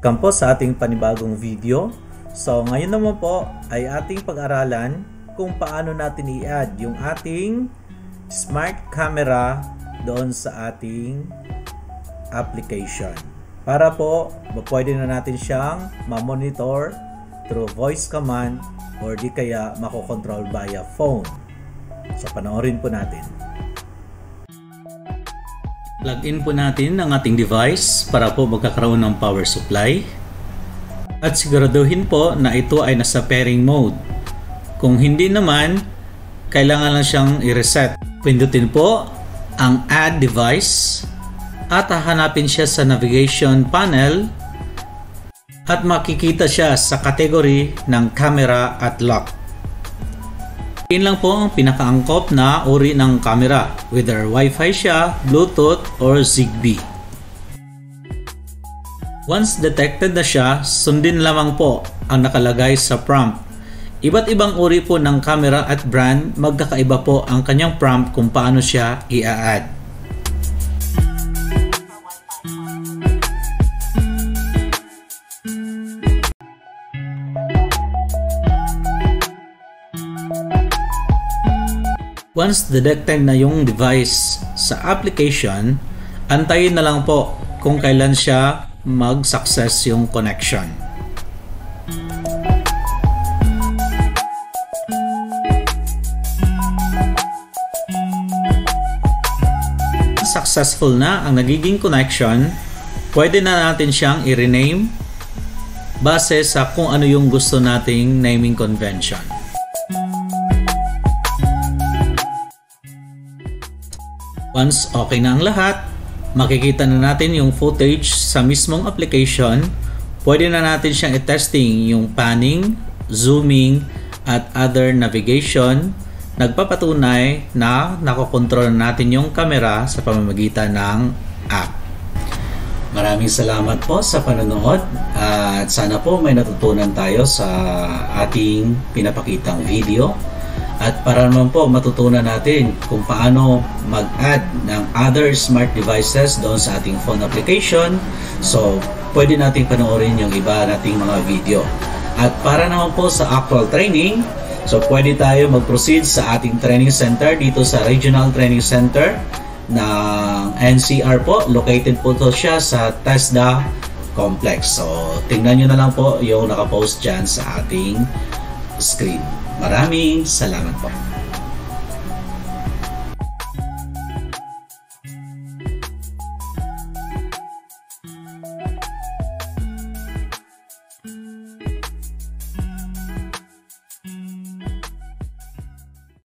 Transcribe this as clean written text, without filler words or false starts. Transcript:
Welcome po sa ating panibagong video. So ngayon naman po ay ating pag-aralan kung paano natin i-add yung ating smart camera doon sa ating application. Para po pwede na natin siyang ma-monitor through voice command or di kaya makokontrol via phone. So panoorin po natin. Plug in po natin ang ating device para po magkakaroon ng power supply. At siguraduhin po na ito ay nasa pairing mode. Kung hindi naman, kailangan lang siyang i-reset. Pindutin po ang add device at hahanapin siya sa navigation panel at makikita siya sa category ng camera at lock. Yun lang po ang pinakaangkop na uri ng camera, whether Wi-Fi siya, Bluetooth, or Zigbee. Once detected na siya, sundin lamang po ang nakalagay sa prompt. Iba't ibang uri po ng camera at brand, magkakaiba po ang kanyang prompt kung paano siya i-add. Once detected na yung device sa application, antayin na lang po kung kailan siya mag-success yung connection. Successful na ang nagiging connection, pwede na natin siyang i-rename base sa kung ano yung gusto nating naming convention. Once okay na ang lahat, makikita na natin yung footage sa mismong application. Pwede na natin siyang i-testing yung panning, zooming, at other navigation. Nagpapatunay na nakokontrol natin yung camera sa pamamagitan ng app. Maraming salamat po sa panonood at sana po may natutunan tayo sa ating pinapakitang video. At para naman po matutunan natin kung paano mag-add ng other smart devices doon sa ating phone application, so pwede natin panoorin yung iba nating mga video. At para naman po sa actual training, so pwede tayo mag-proceed sa ating training center dito sa Regional Training Center ng NCR po. Located po to siya sa TESDA Complex. So tingnan nyo na lang po yung nakapost dyan sa ating screen. Maraming salamat po.